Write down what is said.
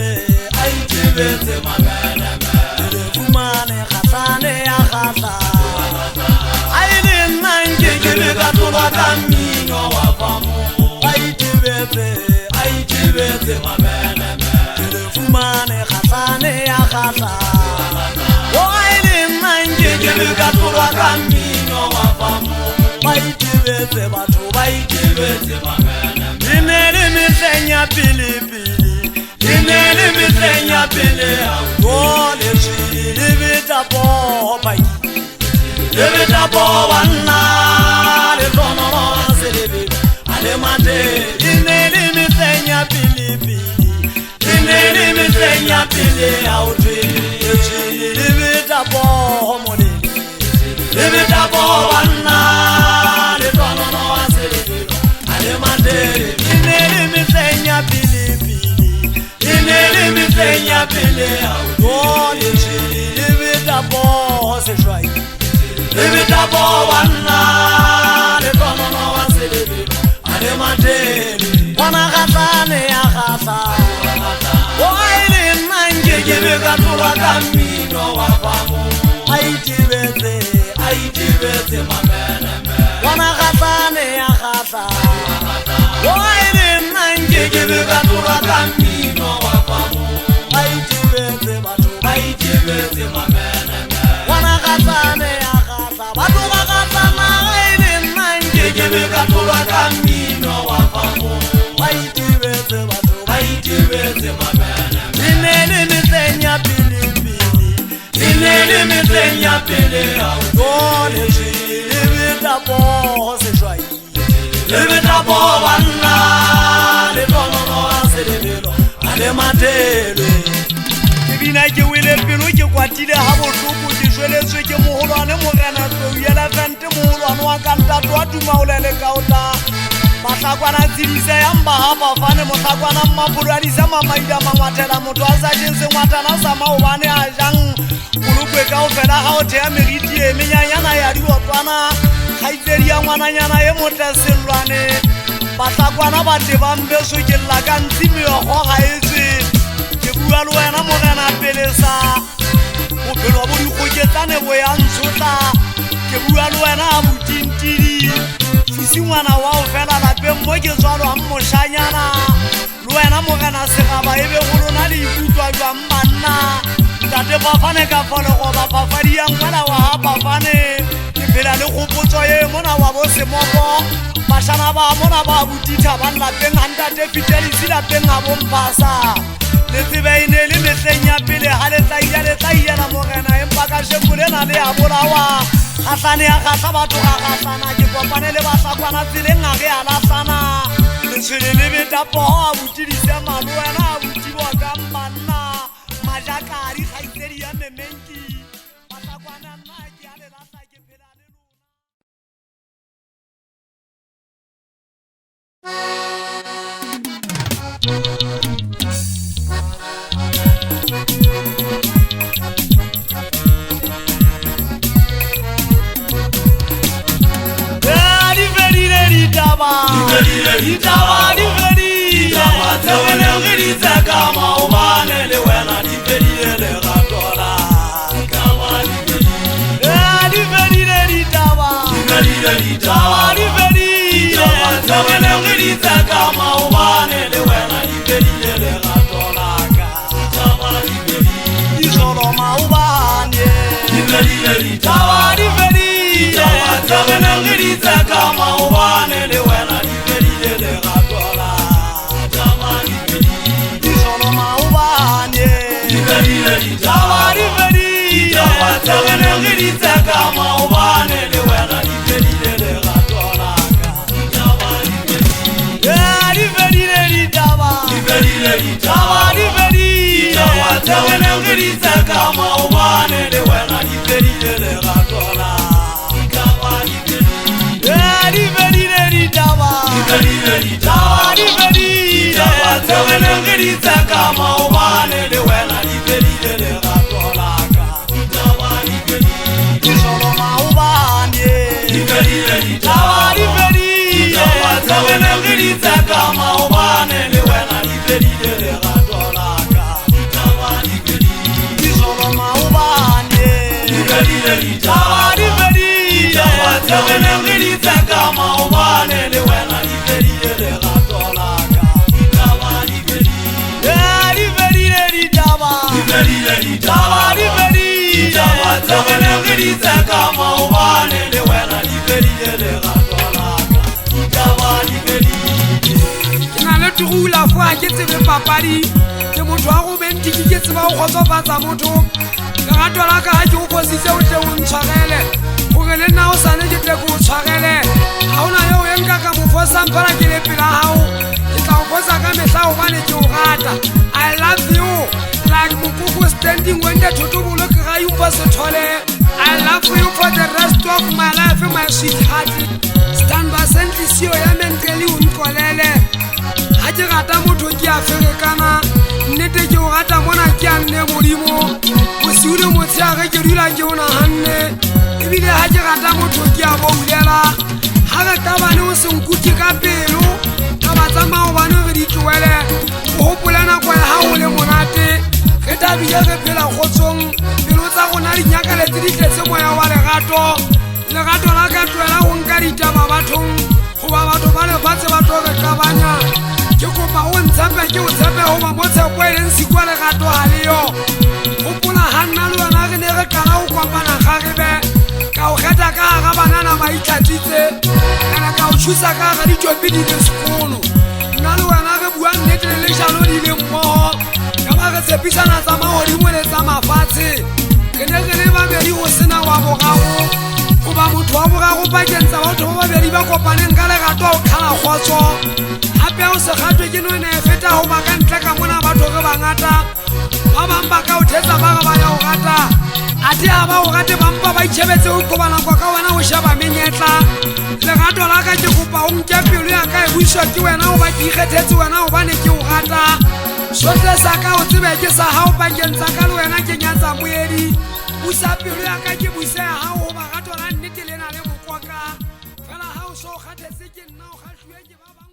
itebetse mabele le fumane khatsane ya khasa aile nange ke be ka tloba ka mmino wa famo itebetse mabele le fumane khatsane ya khasa o aile nange ke be ka tloba ka mmino wa famo itebetse batho itebetse mabele dinele metsenya pilipili dinele metsenya pele gole tshile le beta bo banna le tono se le beta ale mate dinele metsenya pilipili dinele metsenya pele autre tshile le beta bo mole le beta bo banna le tono se le beta ale mate dinele metsenya pilipili dinele metsenya pele gole tshile le beta bo se shwai le beta bo banna le tono se le beta ale mate wana khatsane ya khasa o aile nange ke be ka tloba ka mmino wa famo itebetse mabele wana khatsane ya khasa o aile nange ke be ka tloba ka mmino wa famo itebetse batho itebetse mabele wana khatsane ya khasa batho ba khatsana aile nange ke be ka tloba ka mmino wa famo itebetse batho itebetse mabele dinele metsenya pilipili dinele metsenya pele gole tshile le beta bo se shwai le beta bo banna le tono se le belo ale matele ke bina ke wele pelo ke kwatile ha bohloko ke jweletswe ke moholwane morena tlou yela fente moholwane wa kantato wa tumaolele kaota mahlakwana tsidisa ya mba hapa fane mohlakwana mmapolo a disa mamaida mangwatela motho a sa jense ngwatana sa maobane a jang kulukwe ka o fela ha o thea meriti e menyanyana ya diotswana khaitsedi ya ngwananyana ye motlesellwane mahlakwana ba teba mbeso ke lla ka ntsi meokgo ga etswe ke bua le wena morena pelesa bophelo wa bodikgoketsane bo ya ntshotla ke bua le wena a botintidi fisi ngwana wa o fela lapeng mo ke tswalwang moshanyana le wena morena segaba ebe go lona le ikutlwa jwang banna ntate Pafane ka fologoba Pafadi ya ngwana wa ha Pafane ke phela le kgopotso ye mona wa bo semopo bashana ba mona ba botitha ba lapeng ha ntate Fidelisi lapeng a bompasa le tsebe le mehlenya pele ha le tsaia la morena empa ka shekole na le a bolawa khatlane ya khatla batho ga khatlana ke kopane le bahlakwana tseleng a ge a lahlana le tshwele le beta poho a botidisa malo wena a botiwa ka mmanna majakari khaitsedi ya memenki bahlakwana nna ke a le lahla ke phela le Ditaba tsebele re di tseka maobane le wena di fedile le ratola di fedile ditaba tsebele re di tseka maobane le wena di fedile le ratola di solo maobane di fedile ditaba tsebele re di tseka maobane le wena di fedile le ratola di solo maobane di fedile ditaba tsebele re di tseka maobane le wena di fedile le ratola di fedile ditaba tsebele re di tseka maobane le wena di fedile le ratola di fedile ditaba tsebele re di tseka maobane le wena di fedile le ratola di solo maobane di fedile ditaba tsebele re di tseka maobane le wena di fedile le ratola ditaba di fedile re di tseka maobane le wena di fedile lerato laka ditaba di fedile ditaba di fedile re di tseka maobane le wena di fedile lerato laka ditaba di fedile ke na le tugula fa ke tsebe papadi ke motho wa go benti ke tseba go khotsofatsa motho lerato la ka ha ke go fositse o tle o ntshwarele gore le nna o sane ke tle go tshwarele ga ona yo o enka ka mo fosa mpela ke le pela hao ke tla go fosa ka mehla gobane ke o rata I love you like mokoko standing when the thotobolo ke ga yupa sethole I love you for the rest of my life my sweetheart stand by sentlisio ya menteli o nkolele ha ke rata motho ke a ferekana nnete ke o rata mona ke a nne modimo bosiule motsheare ke dula ke o naganne ebile ha ke rata motho ke a boulela ha re tabane o senkuke ka pelo ka batsamao bane re di tloele o gopola nako ya ha o le monate ge tabile re phela kgotsong pelo tsa gona di nyakaletse di tletse moya wa lerato la ka tloela go nka ditaba bathong goba batho ba lefatshe ba tlo re qabanya ke kopa o ntshepe ke o tshepe goba mo tshepo e leng sikwa lerato ga leyo gopola ga nna le wena re ne re kana go kopana garebe ka o kgetha ka gara banana ba itlatsitse kana ka o thusa ka gara ditsopi di le sekolo nna le wena re bua nnete le lejalo di le mmogo ka ba re tshepisana tsa magodimo le tsa mafatshe re ne re le babedi go sena wa bogago goba motho wa bogago pakeng tsa batho ba babedi ba kopaneng ka lerato o kgala kgotso gape o se gatwe ke none e feta go ba ka ntle ka mona batho re bangata ba bang ba ka o thetsa ba ga ba ya go rata a te a ba go rate bampa ba itšhebetse o kobanako ka wena go sheba menyetla lerato la ka ke kopa o nke pelo ya ka e buiswa ke wena o ba ke ikgethetse wena gobane ke o rata sotle sa ka o tsebe ke sa gao pakeng tsa ka le wena ke nyatsa moedi busa pelo ya ka ke buse ya gao goba gato la nnete le na le mokoka fela ga o so o kgathetse ke nna o gatlhue ke ba